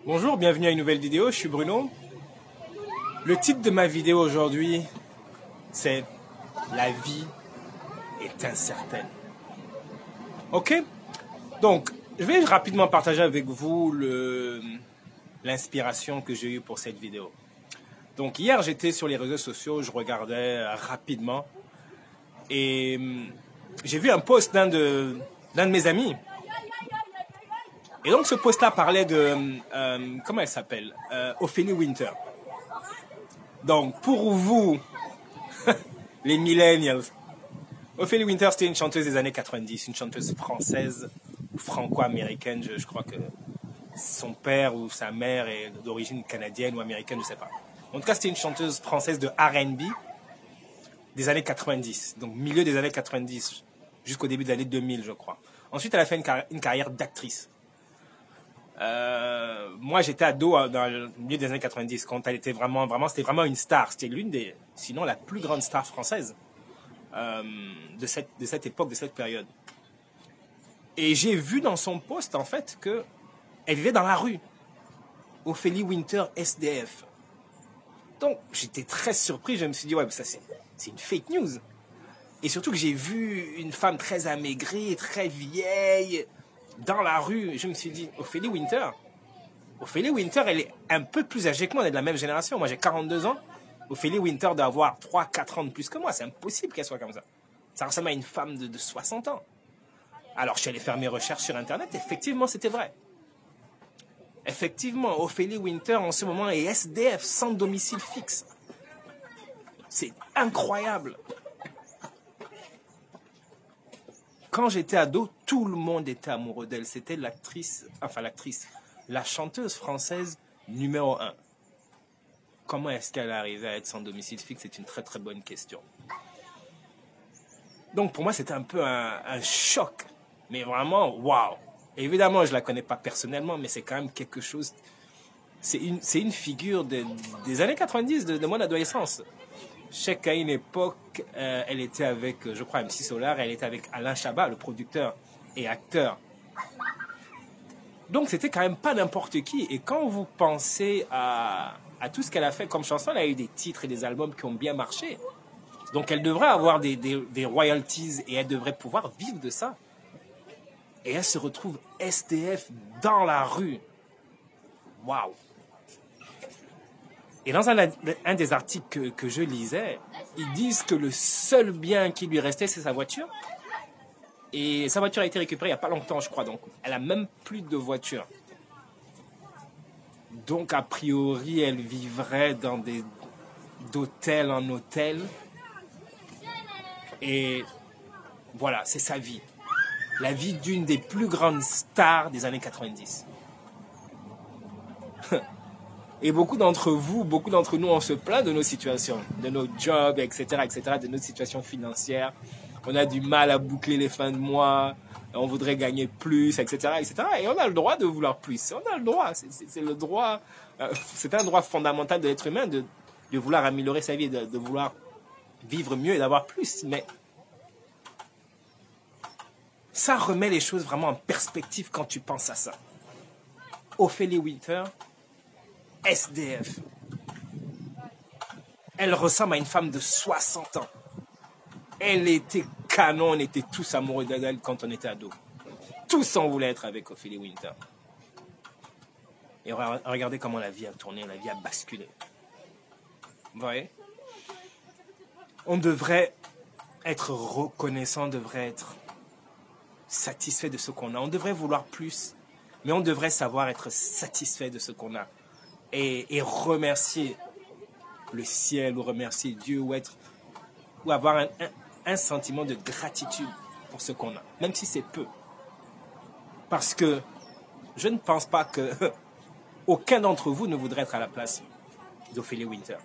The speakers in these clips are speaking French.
Bonjour, bienvenue à une nouvelle vidéo, je suis Bruno. Le titre de ma vidéo aujourd'hui, c'est « La vie est incertaine ». Ok? Donc, je vais rapidement partager avec vous l'inspiration que j'ai eue pour cette vidéo. Donc, hier, j'étais sur les réseaux sociaux, je regardais rapidement et j'ai vu un post d'un de mes amis. Et donc, ce post-là parlait de, comment elle s'appelle? Ophélie Winter. Donc, pour vous, les millennials, Ophélie Winter, c'était une chanteuse des années 90, une chanteuse française ou franco-américaine. Je crois que son père ou sa mère est d'origine canadienne ou américaine, je ne sais pas. En tout cas, c'était une chanteuse française de R&B des années 90, donc milieu des années 90, jusqu'au début des années 2000, je crois. Ensuite, elle a fait une carrière d'actrice. Moi, j'étais ado dans le milieu des années 90 quand elle était c'était vraiment une star. C'était sinon la plus grande star française de cette époque, de cette période. Et j'ai vu dans son post en fait que elle vivait dans la rue. Ophélie Winter, SDF. Donc, j'étais très surpris. Je me suis dit, ouais, ça c'est une fake news. Et surtout que j'ai vu une femme très amaigrie, très vieille, dans la rue. Je me suis dit, Ophélie Winter, elle est un peu plus âgée que moi, on est de la même génération. Moi, j'ai 42 ans. Ophélie Winter doit avoir 3-4 ans de plus que moi. C'est impossible qu'elle soit comme ça. Ça ressemble à une femme de 60 ans. Alors, je suis allé faire mes recherches sur Internet. Effectivement, c'était vrai. Effectivement, Ophélie Winter, en ce moment, est SDF, sans domicile fixe. C'est incroyable. Quand j'étais ado, tout le monde était amoureux d'elle. C'était la chanteuse française numéro 1. Comment est-ce qu'elle est arrivée à être sans domicile fixe? C'est une très très bonne question. Donc pour moi, c'était un peu un choc. Mais vraiment, waouh! Évidemment, je ne la connais pas personnellement, mais c'est quand même quelque chose... C'est une figure des années 90, de mon adolescence. Je sais qu'à une époque, elle était avec, je crois, MC Solar, elle était avec Alain Chabat, le producteur et acteur. Donc, c'était quand même pas n'importe qui. Et quand vous pensez à tout ce qu'elle a fait comme chanson, elle a eu des titres et des albums qui ont bien marché. Donc, elle devrait avoir des royalties et elle devrait pouvoir vivre de ça. Et elle se retrouve SDF dans la rue. Waouh! Et dans un des articles que je lisais, ils disent que le seul bien qui lui restait, c'est sa voiture. Et sa voiture a été récupérée il n'y a pas longtemps, je crois. Donc, elle n'a même plus de voiture. Donc, a priori, elle vivrait d'hôtel en hôtel. Et voilà, c'est sa vie. La vie d'une des plus grandes stars des années 90. Et beaucoup d'entre nous, on se plaint de nos situations, de nos jobs, etc., de notre situation financière. On a du mal à boucler les fins de mois, on voudrait gagner plus, etc., Et on a le droit de vouloir plus. On a le droit, c'est le droit, c'est un droit fondamental de l'être humain de vouloir améliorer sa vie, de vouloir vivre mieux et d'avoir plus. Mais ça remet les choses vraiment en perspective quand tu penses à ça. Ophélie Winter, SDF. Elle ressemble à une femme de 60 ans. Elle était canon, on était tous amoureux d'elle quand on était ado. Tous on voulait être avec Ophélie Winter. Et regardez comment la vie a tourné, la vie a basculé. Vous voyez? On devrait être reconnaissant, on devrait être satisfait de ce qu'on a. On devrait vouloir plus, mais on devrait savoir être satisfait de ce qu'on a. Et remercier le ciel, ou remercier Dieu, ou avoir un sentiment de gratitude pour ce qu'on a, même si c'est peu. Parce que je ne pense pas que aucun d'entre vous ne voudrait être à la place d'Ophélie Winter.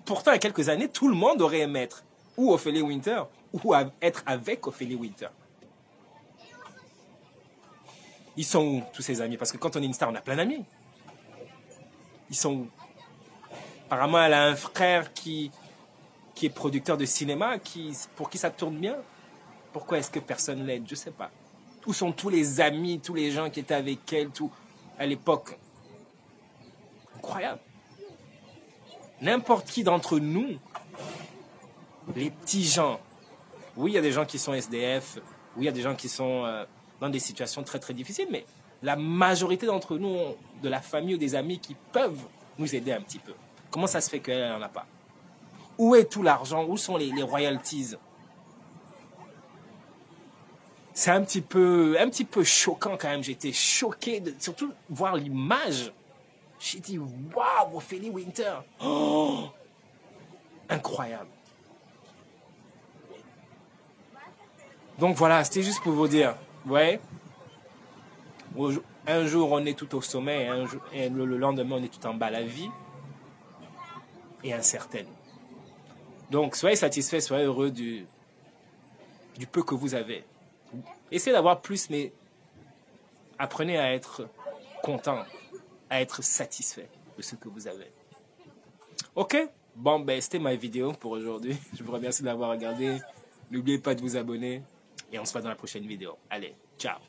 Pourtant, il y a quelques années, tout le monde aurait aimé être ou Ophélie Winter, ou être avec Ophélie Winter. Ils sont où, tous ces amis? Parce que quand on est une star, on a plein d'amis. Ils sont où? Apparemment, elle a un frère qui est producteur de cinéma, pour qui ça tourne bien. Pourquoi est-ce que personne l'aide? Je ne sais pas. Où sont tous les amis, tous les gens qui étaient avec elle à l'époque? Incroyable. N'importe qui d'entre nous, les petits gens, oui, il y a des gens qui sont SDF, oui, il y a des gens qui sont dans des situations très, très difficiles, mais la majorité d'entre nous ont de la famille ou des amis qui peuvent nous aider un petit peu. Comment ça se fait qu'elle n'en a pas? Où est tout l'argent? Où sont les royalties? C'est un petit peu choquant quand même. J'étais choqué de surtout voir l'image. J'ai dit, waouh, Ophélie Winter. Oh, incroyable. Donc voilà, c'était juste pour vous dire, ouais, un jour on est tout au sommet et le lendemain on est tout en bas. La vie est incertaine. Donc soyez satisfaits, soyez heureux du peu que vous avez. Essayez d'avoir plus, mais apprenez à être content, à être satisfait de ce que vous avez. Ok? Bon, ben c'était ma vidéo pour aujourd'hui. Je vous remercie d'avoir regardé. N'oubliez pas de vous abonner et on se voit dans la prochaine vidéo. Allez, ciao!